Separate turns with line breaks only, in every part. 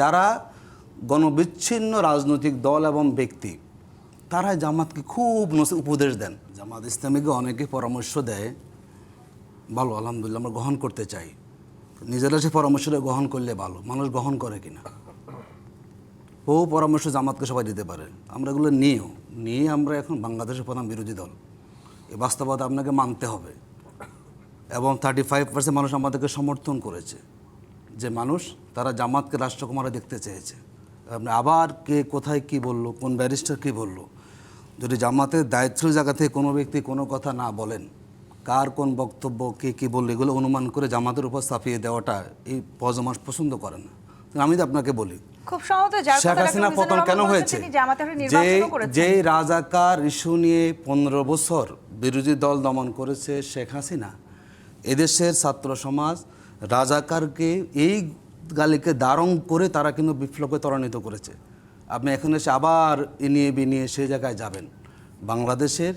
যারা গণবিচ্ছিন্ন রাজনৈতিক দল এবং ব্যক্তি তারা জামাতকে খুব উপদেশ দেন। জামাত ইসলামীকে অনেকে পরামর্শ দেয়, ভালো, আলহামদুলিল্লাহ, আমরা গ্রহণ করতে চাই। নিজেরা সে পরামর্শটা গ্রহণ করলে ভালো, মানুষ গ্রহণ করে কিনা। বহু পরামর্শ জামাতকে সবাই দিতে পারে, আমরা এগুলো নিয়ে আমরা এখন বাংলাদেশের প্রধান বিরোধী দল। এই বাস্তবতা আপনাকে মানতে হবে। এবং 35% মানুষ আমাদেরকে সমর্থন করেছে, যে মানুষ তারা জামাতকে রাষ্ট্রকুমারে দেখতে চেয়েছে। আপনি আবার কে কোথায় কি বললো, কোন ব্যারিস্টার কি বললো, যদি জামাতের দায়িত্বের জায়গা থেকে কোনো ব্যক্তি কোনো কথা না বলেন, কার কোন বক্তব্য কে কী বললো, এগুলো অনুমান করে জামাতের উপর চাপিয়ে দেওয়াটা এই প্রজন্ম পছন্দ করে না। আমি তো আপনাকে বলি,
খুব সহজ,
শেখ হাসিনা পতন কেন হয়েছে? যে রাজাকার ইস্যু নিয়ে 15 বছর বিরোধী দল দমন করেছে শেখ হাসিনা, এদেশের ছাত্র সমাজ রাজাকারকে এই গালিকে দারং করে তারা কিন্তু বিপ্লবকে ত্বরান্বিত করেছে। আপনি এখন এসে আবার ইনিয়ে বিনিয়ে সেই জায়গায় যাবেন। বাংলাদেশের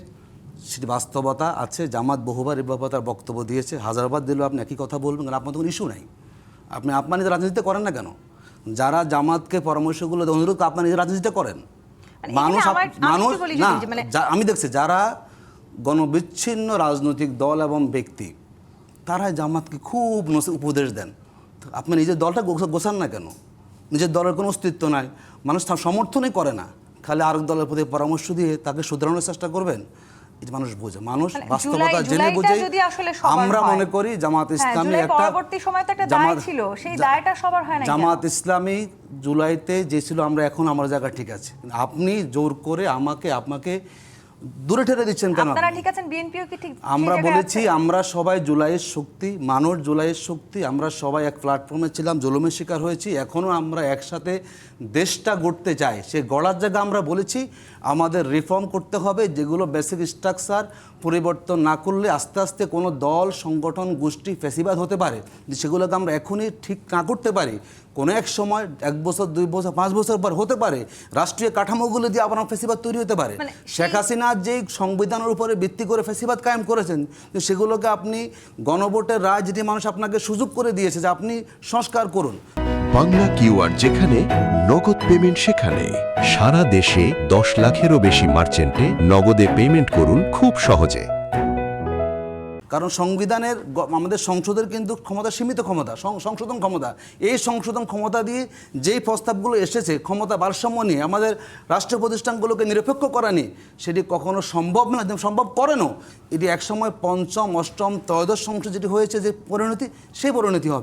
বাস্তবতা আছে, জামাত বহুবার এই ব্যাপারে তার বক্তব্য দিয়েছে, হাজারবার দিলেও আপনি একই কথা বলবেন, কারণ আপনার কোনো ইস্যু নাই। আপনি নিজের রাজনীতি করেন না কেন? যারা জামাতকে পরামর্শগুলো অনুরোধ, আপনার নিজের রাজনীতিটা করেন। মানুষ না, আমি দেখছি যারা গণবিচ্ছিন্ন রাজনৈতিক দল এবং ব্যক্তি তারা জামাতকে খুব উপদেশ দেন। আপনি নিজের দলটা গোছান না কেন? নিজের দলের কোনো অস্তিত্ব নাই, মানুষ তার সমর্থনই করে না, খালি আরেক দলের প্রতি পরামর্শ দিয়ে তাকে শুধরানোর চেষ্টা করবেন। এটা মানুষ বোঝে, মানুষ বাস্তবতা জেনে বুঝে। আমরা মনে করি জামাত ইসলামী জামাত ইসলামী জুলাইতে যে ছিল, আমরা এখন আমার জায়গা ঠিক আছে। আপনি জোর করে আপনাকে দূরে ঠেলে দিচ্ছেন কেন? আমরা বলেছি আমরা সবাই জুলাইয়ের শক্তি, মানুষ জুলাইয়ের শক্তি, আমরা সবাই এক প্ল্যাটফর্মে ছিলাম, জুলুমের শিকার হয়েছি, এখনও আমরা একসাথে দেশটা গড়তে চাই। সে গড়ার জায়গা আমরা বলেছি আমাদের রিফর্ম করতে হবে, যেগুলো বেসিক স্ট্রাকচার পরিবর্তন না করলে আস্তে আস্তে কোনো দল, সংগঠন, গোষ্ঠী ফ্যাসিবাদ হতে পারে। সেগুলোকে আমরা এখনই ঠিক না করতে পারি, কোনো এক সময় 1 বছর 2 বছর 5 বছর পর হতে পারে রাষ্ট্রীয় কাঠামোগুলো দিয়ে আবার ফ্যাসিবাদ তৈরি হতে পারে। শেখ হাসিনা যে সংবিধানের উপরে ভিত্তি করে ফ্যাসিবাদ কায়েম করেছেন, সেগুলোকে আপনি গণভোটের রায়, যেটি মানুষ আপনাকে সুযোগ করে দিয়েছে যে আপনি সংস্কার করুন।
বাংলা কিউআর যেখানে, নগদ পেমেন্ট সেখানে। সারা দেশে 10 লাখেরও বেশি মার্চেন্টে নগদে পেমেন্ট করুন খুব সহজে।
কারণ সংবিধানের আমাদের সংসদের কিন্তু ক্ষমতা সীমিত ক্ষমতা, সংশোধন ক্ষমতা। এই সংশোধন ক্ষমতা দিয়ে যেই প্রস্তাবগুলো এসেছে, ক্ষমতা ভারসাম্য নিয়ে আমাদের রাষ্ট্র প্রতিষ্ঠানগুলোকে নিরপেক্ষ করা নিয়ে, সেটি কখনো সম্ভব না, সম্ভব করেনও। এটি একসময় 5ম, 8ম, 13শ সংসদ যেটি হয়েছে, যে পরিণতি, সেই পরিণতি হবে।